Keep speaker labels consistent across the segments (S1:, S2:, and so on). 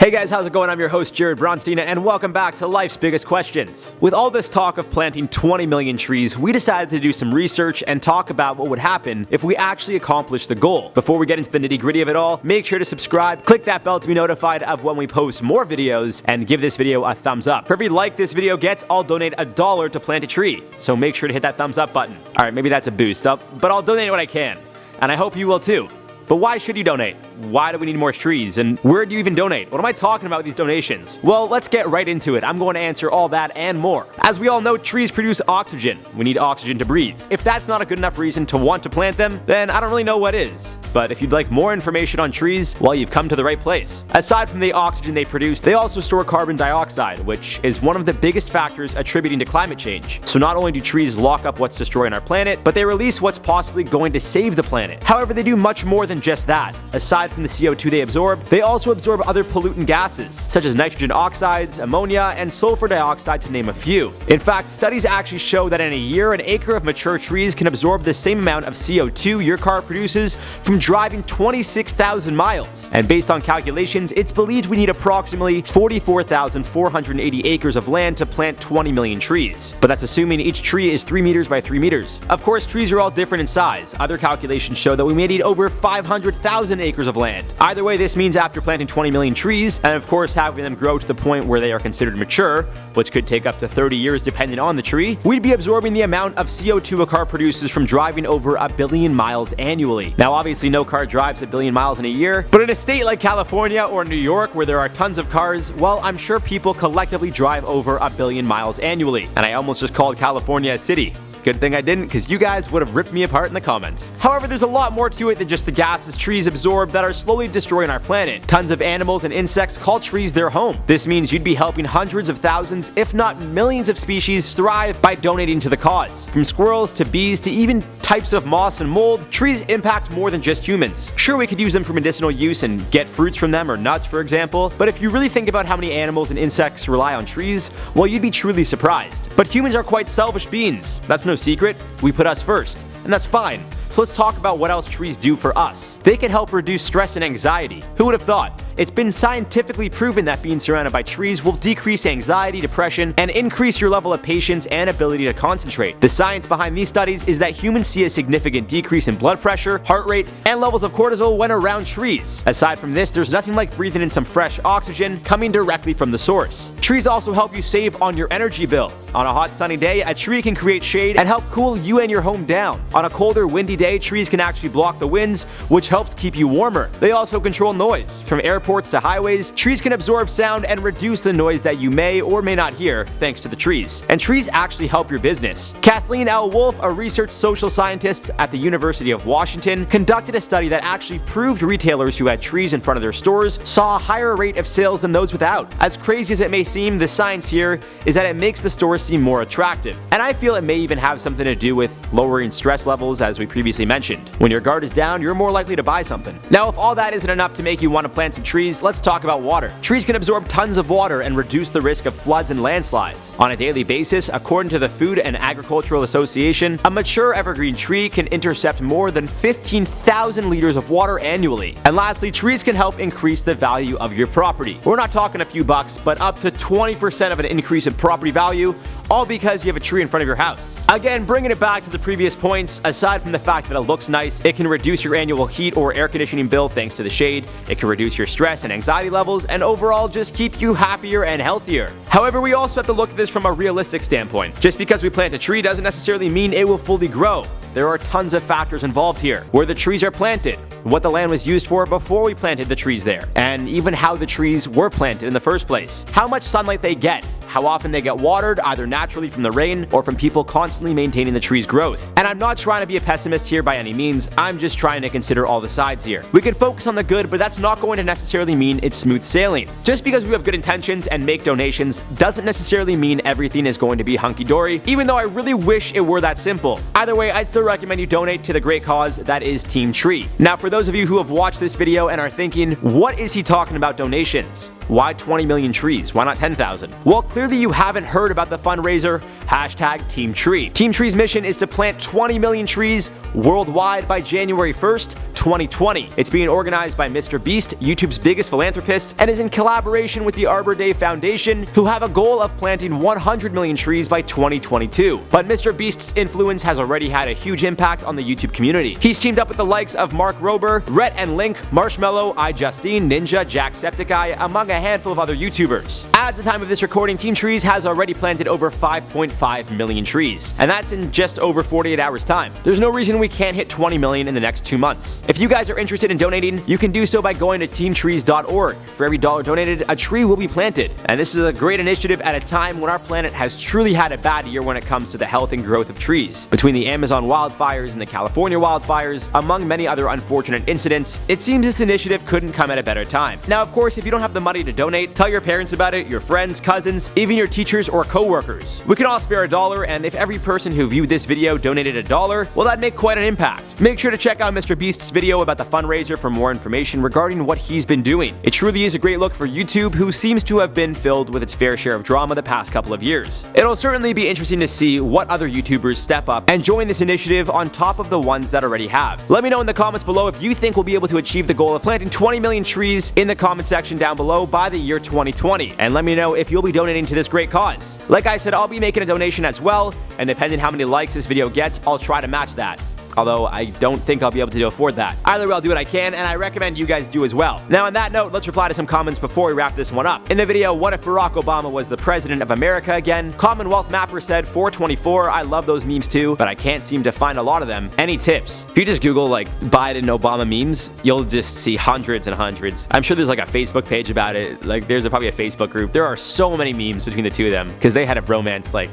S1: Hey guys, how's it going? I'm your host Jared Bronstein, and welcome back to Life's Biggest Questions. With all this talk of planting 20 million trees, we decided to do some research and talk about what would happen if we actually accomplished the goal. Before we get into the nitty-gritty of it all, make sure to subscribe, click that bell to be notified of when we post more videos, and give this video a thumbs up. For every like this video gets, I'll donate $1 to plant a tree, so make sure to hit that thumbs up button. Alright, maybe that's a boost up, but I'll donate what I can, and I hope you will too. But why should you donate? Why do we need more trees? And where do you even donate? What am I talking about with these donations? Well, let's get right into it. I'm going to answer all that and more. As we all know, trees produce oxygen. We need oxygen to breathe. If that's not a good enough reason to want to plant them, then I don't really know what is. But if you'd like more information on trees, well, you've come to the right place. Aside from the oxygen they produce, they also store carbon dioxide, which is one of the biggest factors attributing to climate change. So not only do trees lock up what's destroying our planet, but they release what's possibly going to save the planet. However, they do much more than just that. Aside from the CO2 they absorb, they also absorb other pollutant gases, such as nitrogen oxides, ammonia, and sulfur dioxide, to name a few. In fact, studies actually show that in a year, an acre of mature trees can absorb the same amount of CO2 your car produces from driving 26,000 miles. And based on calculations, it's believed we need approximately 44,480 acres of land to plant 20 million trees. But that's assuming each tree is 3 meters by 3 meters. Of course, trees are all different in size. Other calculations show that we may need over 500,000 acres of land. Either way, this means after planting 20 million trees, and of course having them grow to the point where they are considered mature, which could take up to 30 years depending on the tree, we'd be absorbing the amount of CO2 a car produces from driving over 1 billion miles annually. Now obviously no car drives 1 billion miles in a year, but in a state like California or New York where there are tons of cars, well, I'm sure people collectively drive over 1 billion miles annually. And I almost just called California a city. Good thing I didn't, because you guys would have ripped me apart in the comments. However, there's a lot more to it than just the gases trees absorb that are slowly destroying our planet. Tons of animals and insects call trees their home. This means you'd be helping hundreds of thousands, if not millions of species thrive by donating to the cause. From squirrels to bees to even types of moss and mold, trees impact more than just humans. Sure, we could use them for medicinal use and get fruits from them, or nuts for example, but if you really think about how many animals and insects rely on trees, well, you'd be truly surprised. But humans are quite selfish beings. That's no secret. We put us first, and that's fine. So let's talk about what else trees do for us. They can help reduce stress and anxiety. Who would have thought? It's been scientifically proven that being surrounded by trees will decrease anxiety, depression, and increase your level of patience and ability to concentrate. The science behind these studies is that humans see a significant decrease in blood pressure, heart rate, and levels of cortisol when around trees. Aside from this, there's nothing like breathing in some fresh oxygen coming directly from the source. Trees also help you save on your energy bill. On a hot sunny day, a tree can create shade and help cool you and your home down. On a colder, windy day, trees can actually block the winds, which helps keep you warmer. They also control noise. From airports to highways, trees can absorb sound and reduce the noise that you may or may not hear thanks to the trees. And trees actually help your business. Kathleen L. Wolfe, a research social scientist at the University of Washington, conducted a study that actually proved retailers who had trees in front of their stores saw a higher rate of sales than those without. As crazy as it may seem, the science here is that it makes the store seem more attractive. And I feel it may even have something to do with lowering stress levels, as we previously mentioned. When your guard is down, you're more likely to buy something. Now, if all that isn't enough to make you want to plant some trees, let's talk about water. Trees can absorb tons of water and reduce the risk of floods and landslides. On a daily basis, according to the Food and Agricultural Association, a mature evergreen tree can intercept more than 15,000 liters of water annually. And lastly, trees can help increase the value of your property. We're not talking a few bucks, but up to 20% of an increase in property value, all because you have a tree in front of your house. Again, bringing it back to the previous points, aside from the fact that it looks nice, it can reduce your annual heat or air conditioning bill thanks to the shade, it can reduce your stress and anxiety levels, and overall just keep you happier and healthier. However, we also have to look at this from a realistic standpoint. Just because we plant a tree doesn't necessarily mean it will fully grow. There are tons of factors involved here. Where the trees are planted, what the land was used for before we planted the trees there, and even how the trees were planted in the first place. How much sunlight they get, how often they get watered, either naturally from the rain or from people constantly maintaining the tree's growth. And I'm not trying to be a pessimist here by any means, I'm just trying to consider all the sides here. We can focus on the good, but that's not going to necessarily mean it's smooth sailing. Just because we have good intentions and make donations doesn't necessarily mean everything is going to be hunky-dory, even though I really wish it were that simple. Either way, I'd still recommend you donate to the great cause that is Team Tree. Now, for those of you who have watched this video and are thinking, what is he talking about donations? Why 20 million trees? Why not 10,000? Well, clearly you haven't heard about the fundraiser #TeamTree. Team Tree's mission is to plant 20 million trees worldwide by January 1st, 2020. It's being organized by Mr. Beast, YouTube's biggest philanthropist, and is in collaboration with the Arbor Day Foundation, who have a goal of planting 100 million trees by 2022. But Mr. Beast's influence has already had a huge impact on the YouTube community. He's teamed up with the likes of Mark Rober, Rhett and Link, Marshmallow, iJustine, Ninja, Jacksepticeye, among a handful of other YouTubers. At the time of this recording, Team Trees has already planted over 5.5 million trees, and that's in just over 48 hours time. There's no reason we can't hit 20 million in the next 2 months. If you guys are interested in donating, you can do so by going to teamtrees.org. For every dollar donated, a tree will be planted. And this is a great initiative at a time when our planet has truly had a bad year when it comes to the health and growth of trees. Between the Amazon wildfires and the California wildfires, among many other unfortunate incidents, it seems this initiative couldn't come at a better time. Now, of course, if you don't have the money to donate, tell your parents about it, your friends, cousins, even your teachers or co-workers. We can all spare a dollar, and if every person who viewed this video donated a dollar, well, that'd make quite an impact. Make sure to check out Mr. Beast's video about the fundraiser for more information regarding what he's been doing. It truly is a great look for YouTube, who seems to have been filled with its fair share of drama the past couple of years. It'll certainly be interesting to see what other YouTubers step up and join this initiative on top of the ones that already have. Let me know in the comments below if you think we'll be able to achieve the goal of planting 20 million trees in the comment section down below by the year 2020. And let me know if you'll be donating to this great cause. Like I said, I'll be making a donation as well, and depending how many likes this video gets, I'll try to match that. Although I don't think I'll be able to afford that. Either way, I'll do what I can, and I recommend you guys do as well. Now, on that note, let's reply to some comments before we wrap this one up. In the video, what if Barack Obama was the president of America again? Commonwealth Mapper said 424. I love those memes too, but I can't seem to find a lot of them. Any tips? If you just Google like Biden Obama memes, you'll just see hundreds and hundreds. I'm sure there's like a Facebook page about it. Like there's probably a Facebook group. There are so many memes between the two of them because they had a bromance like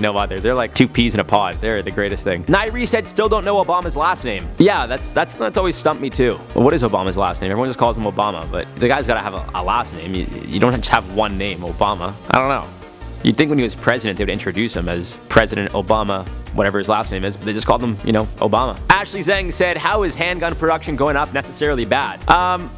S1: no other. They're like two peas in a pod. They're the greatest thing. Nairi said still don't know Obama's last name. Yeah, that's always stumped me too. Well, what is Obama's last name? Everyone just calls him Obama, but the guy's gotta have a last name. You don't just have one name, Obama. I don't know. You'd think when he was president, they would introduce him as President Obama, whatever his last name is, but they just called him, Obama. Ashley Zhang said, how is handgun production going up necessarily bad?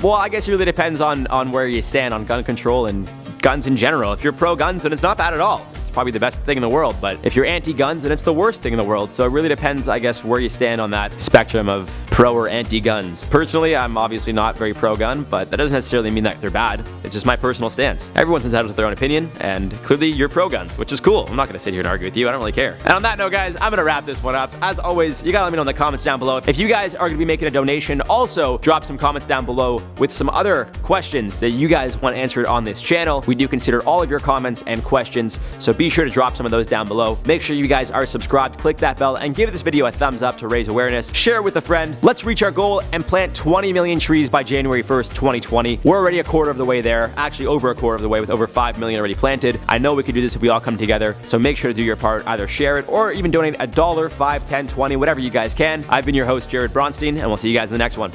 S1: Well, I guess it really depends on where you stand on gun control and guns in general. If you're pro-guns, then it's not bad at all. It's probably the best thing in the world, but if you're anti-guns, then it's the worst thing in the world. So it really depends, I guess, where you stand on that spectrum of pro or anti-guns. Personally, I'm obviously not very pro-gun, but that doesn't necessarily mean that they're bad. It's just my personal stance. Everyone's entitled to their own opinion, and clearly you're pro-guns, which is cool. I'm not gonna sit here and argue with you. I don't really care. And on that note, guys, I'm gonna wrap this one up. As always, you gotta let me know in the comments down below if you guys are gonna be making a donation. Also, drop some comments down below with some other questions that you guys want answered on this channel. We do consider all of your comments and questions, so be sure to drop some of those down below. Make sure you guys are subscribed, click that bell, and give this video a thumbs up to raise awareness. Share it with a friend. Let's reach our goal and plant 20 million trees by January 1st, 2020. We're already a quarter of the way there, actually over a quarter of the way with over 5 million already planted. I know we could do this if we all come together, so make sure to do your part. Either share it or even donate $1, $5, $10, $20, whatever you guys can. I've been your host, Jared Bronstein, and we'll see you guys in the next one.